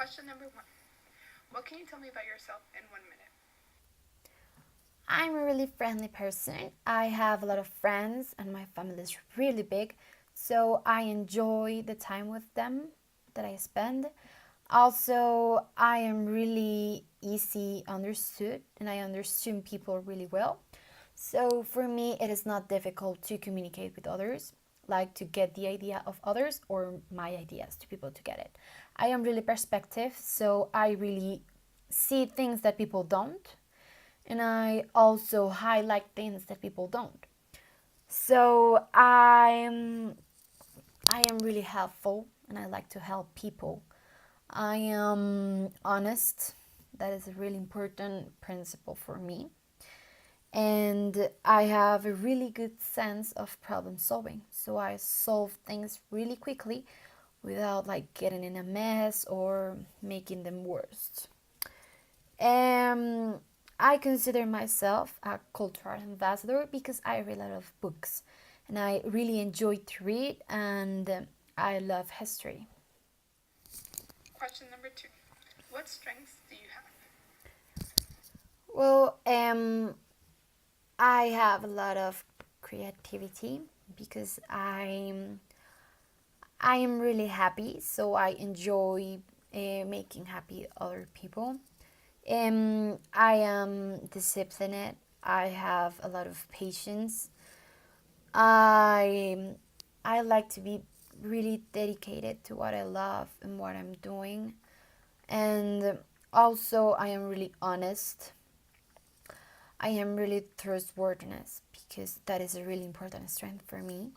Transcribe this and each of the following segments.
Question number 1. What can you tell me about yourself in 1 minute? I'm a really friendly person. I have a lot of friends, and my family is really big, so I enjoy the time with them that I spend. Also, I am really easy understood, and I understand people really well. So for me, it is not difficult to communicate with others, like to get the idea of others or my ideas to people to get it. I am really perspective, so I really see things that people don't, and I also highlight things that people don't. So I am really helpful, and I like to help people. I am honest. That is a really important principle for me. And I have a really good sense of problem solving. So I solve things really quickly without like getting in a mess or making them worse. Um, I consider myself a cultural ambassador because I read a lot of books and I really enjoy to read, and I love history. Question number 2. What strengths do you have? Well, I have a lot of creativity because I am really happy, so I enjoy making happy other people. I am disciplined. I have a lot of patience. I I like to be really dedicated to what I love and what I'm doing. And also I am really honest. I am really trustworthiness because that is a really important strength for me.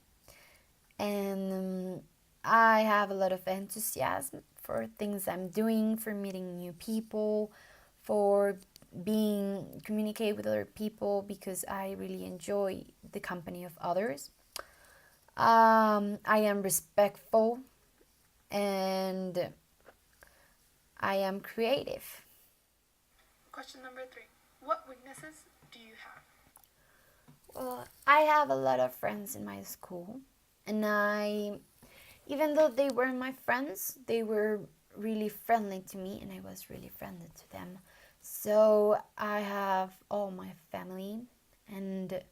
And I have a lot of enthusiasm for things I'm doing, for meeting new people, for being communicate with other people because I really enjoy the company of others. I am respectful, and I am creative. Question number 3. What weaknesses do you have? Well, I have a lot of friends in my school, and even though they were my friends, they were really friendly to me, and I was really friendly to them. So I have all my family, and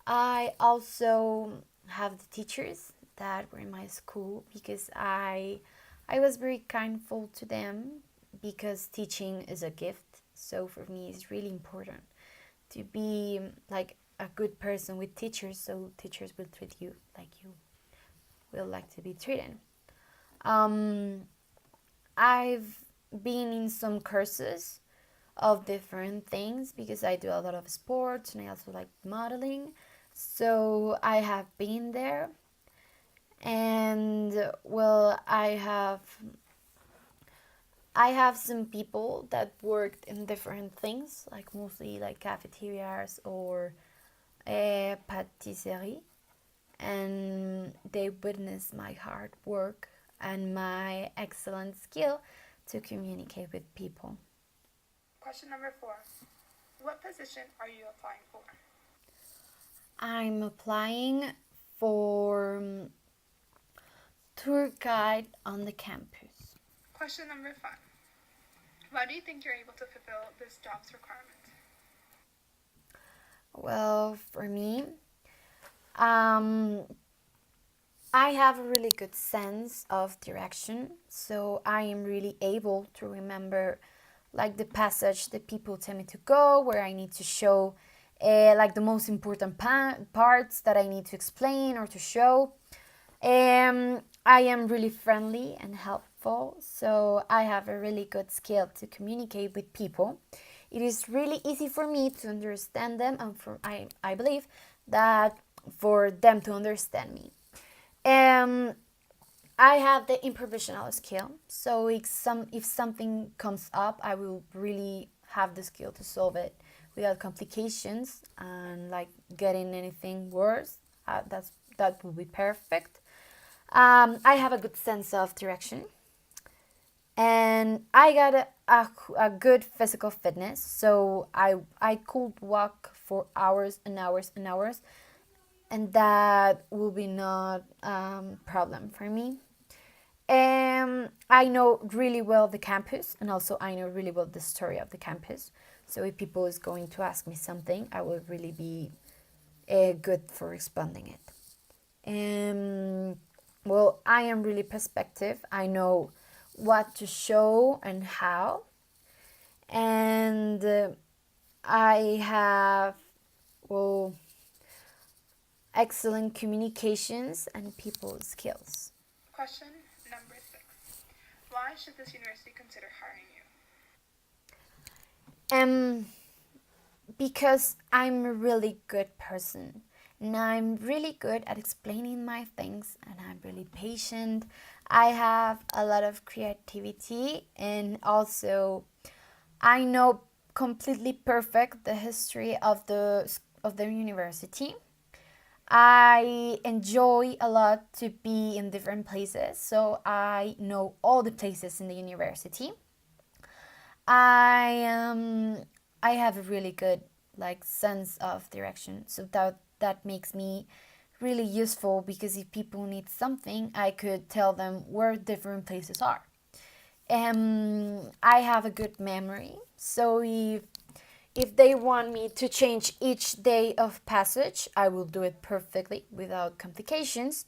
I also have the teachers that were in my school because I was very kindful to them because teaching is a gift. So for me, it's really important to be like a good person with teachers, so teachers will treat you like you will like to be treated. Um, I've been in some courses of different things because I do a lot of sports and I also like modeling. So I have been there, and well, I have some people that worked in different things, like mostly like cafeterias or patisserie, and they witnessed my hard work and my excellent skill to communicate with people. Question number 4. What position are you applying for? I'm applying for tour guide on the campus. Question number 5. Why do you think you're able to fulfill this job's requirement? Well, for me, um, I have a really good sense of direction, so I am really able to remember like the passage that people tell me to go, where I need to show like the most important parts that I need to explain or to show. I am really friendly and helpful, so I have a really good skill to communicate with people. It is really easy for me to understand them, and I believe that for them to understand me. Um, I have the improvisational skill, so if something comes up, I will really have the skill to solve it without complications and like getting anything worse. That would be perfect. I have a good sense of direction, and I got a good physical fitness, so I could walk for hours and hours and hours, and that will be not problem for me. I know really well the campus, and also I know really well the story of the campus. So if people is going to ask me something, I will really be good for responding it. Well, I am really perspective. I know what to show and how, and I have, well, excellent communications and people skills. Question number 6. Why should this university consider hiring you? Because I'm a really good person, and I'm really good at explaining my things, and I'm really patient. I have a lot of creativity, and also I know completely perfect the history of the university. I enjoy a lot to be in different places, so I know all the places in the university. I I have a really good like sense of direction, so that makes me really useful because if people need something, I could tell them where different places are. I have a good memory, so if they want me to change each day of passage, I will do it perfectly without complications.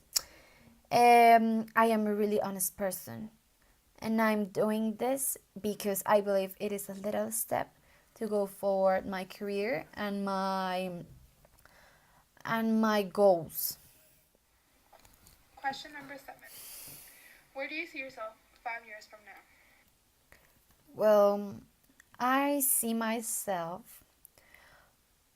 I am a really honest person, and I'm doing this because I believe it is a little step to go forward my career and my goals. Question number 7. Where do you see yourself 5 years from now? Well, I see myself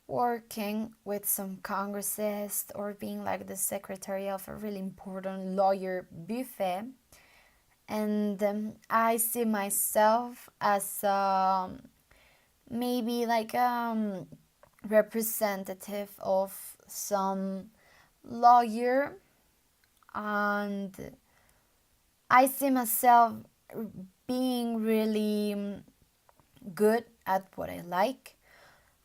working with some congresses or being like the secretary of a really important lawyer buffet. And I see myself as maybe like representative of some lawyer, and I see myself being really good at what I like,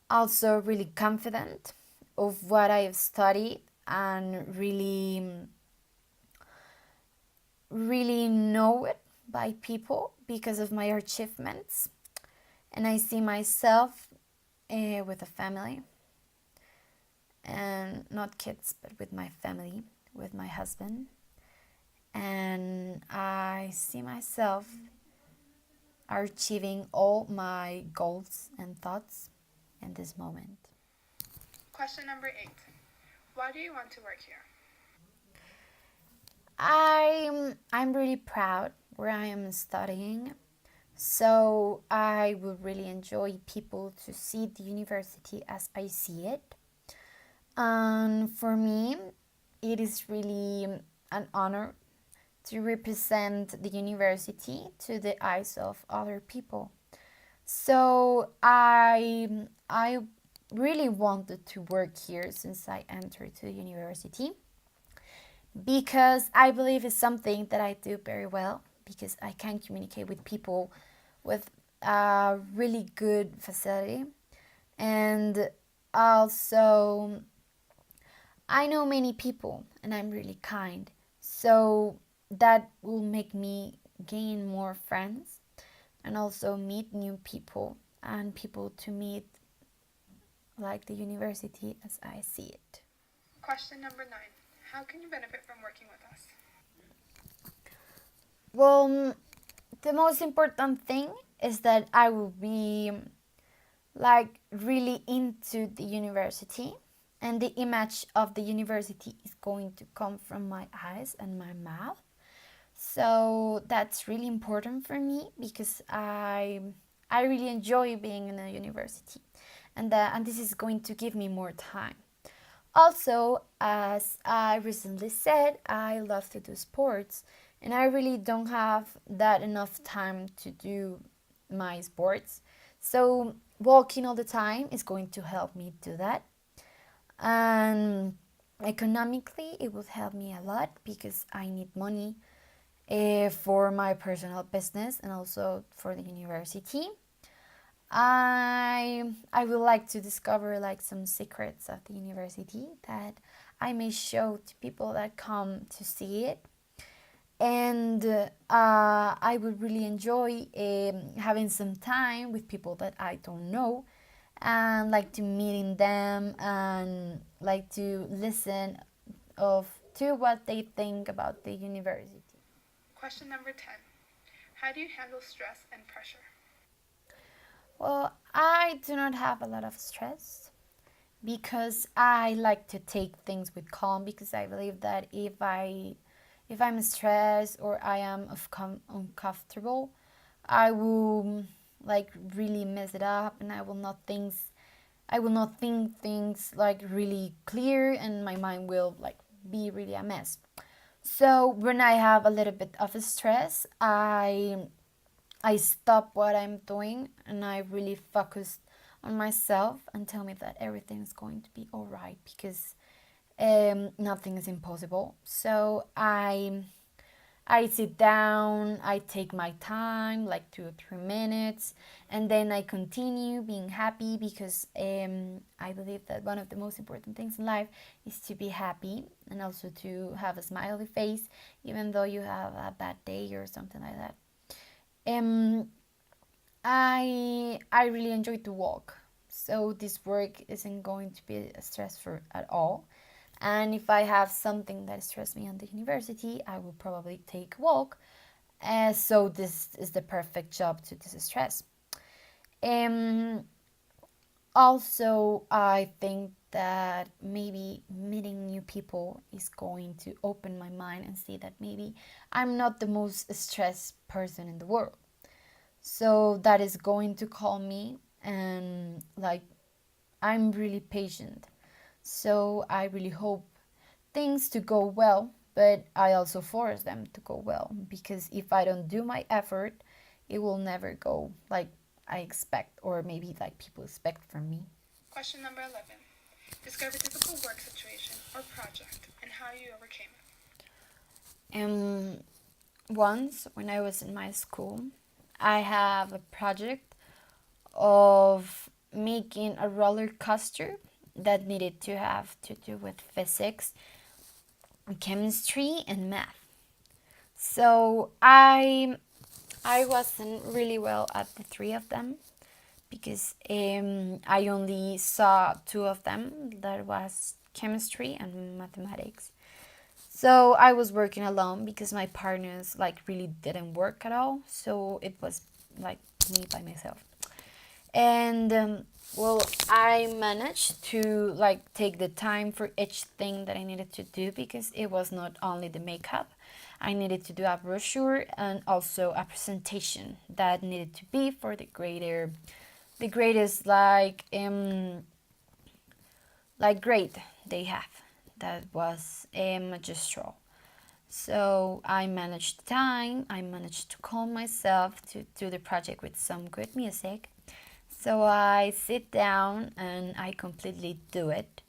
also really confident of what I have studied, and really know it by people because of my achievements. And I see myself with a family, and not kids, but with my family, with my husband. And I see myself achieving all my goals and thoughts in this moment. Question number 8. Why do you want to work here? I'm really proud where I am studying, so I would really enjoy people to see the university as I see it. And for me, it is really an honor to represent the university to the eyes of other people. So I really wanted to work here since I entered the university because I believe it's something that I do very well because I can communicate with people with a really good facility, and also I know many people and I'm really kind. So that will make me gain more friends and also meet new people and people to meet like the university as I see it. Question number 9. How can you benefit from working with us? Well, the most important thing is that I will be like really into the university, and the image of the university is going to come from my eyes and my mouth. So that's really important for me because I really enjoy being in a university, and this is going to give me more time. Also, as I recently said, I love to do sports, and I really don't have that enough time to do my sports. So walking all the time is going to help me do that. And economically, it will help me a lot because I need money for my personal business and also for the university. I would like to discover like some secrets of the university that I may show to people that come to see it. and I would really enjoy having some time with people that I don't know, and like to meeting them and like to listen of to what they think about the university. Question number 10. How do you handle stress and pressure? Well, I do not have a lot of stress because I like to take things with calm, because I believe that if I'm stressed or I am uncomfortable, I will like really mess it up, and I will not think things like really clear, and my mind will like be really a mess. So when I have a little bit of stress, I stop what I'm doing and I really focus on myself and tell me that everything is going to be all right, because nothing is impossible. So I sit down, I take my time, like 2 or 3 minutes, and then I continue being happy, because I believe that one of the most important things in life is to be happy and also to have a smiley face, even though you have a bad day or something like that. Um, I really enjoy to walk, so this work isn't going to be stressful at all. And if I have something that stresses me on the university, I will probably take a walk. So this is the perfect job to distress. Um, Also, I think that maybe meeting new people is going to open my mind and see that maybe I'm not the most stressed person in the world. So that is going to calm me, and like I'm really patient. So I really hope things to go well, but I also force them to go well, because if I don't do my effort, it will never go like I expect, or maybe like people expect from me. Question number 11. Describe a difficult work situation or project and how you overcame Um, Once when I was in my school, I have a project of making a roller coaster that needed to have to do with physics, chemistry, and math. So I wasn't really well at the three of them, because I only saw two of them. That was chemistry and mathematics. So I was working alone because my partners like really didn't work at all. So it was like me by myself. And well, I managed to like take the time for each thing that I needed to do, because it was not only the makeup. I needed to do a brochure and also a presentation that needed to be for the greatest like grade they have. That was magistral. So I managed time. I managed to calm myself to do the project with some good music. So I sit down and I completely do it,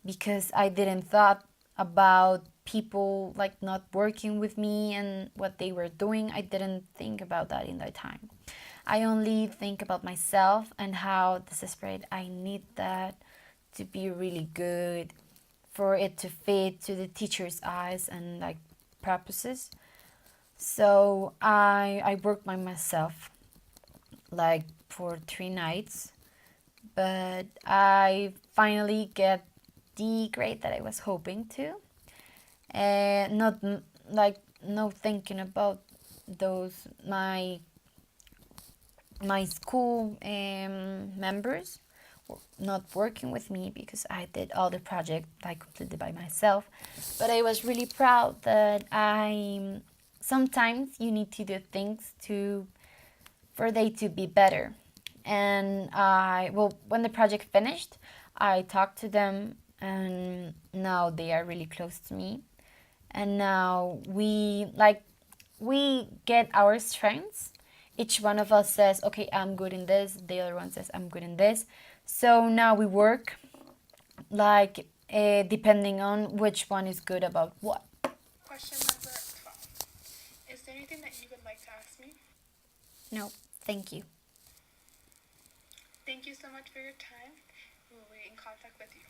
because I didn't thought about people like not working with me and what they were doing. I didn't think about that in that time. I only think about myself and how desperate I need that to be really good, for it to fit to the teacher's eyes and like purposes. So I worked by myself like for 3 nights, but I finally get the grade that I was hoping to, and not like no thinking about those my school members not working with me, because I did all the project like completely by myself. But I was really proud that I sometimes you need to do things to for they to be better. And I well, when the project finished, I talked to them, and now they are really close to me. And now we get our strengths. Each one of us says, okay, I'm good in this. The other one says, I'm good in this. So now we work like depending on which one is good about what. Question number 12. Is there anything that you would like to ask me? No, thank you. Thank you so much for your time. We will be in contact with you.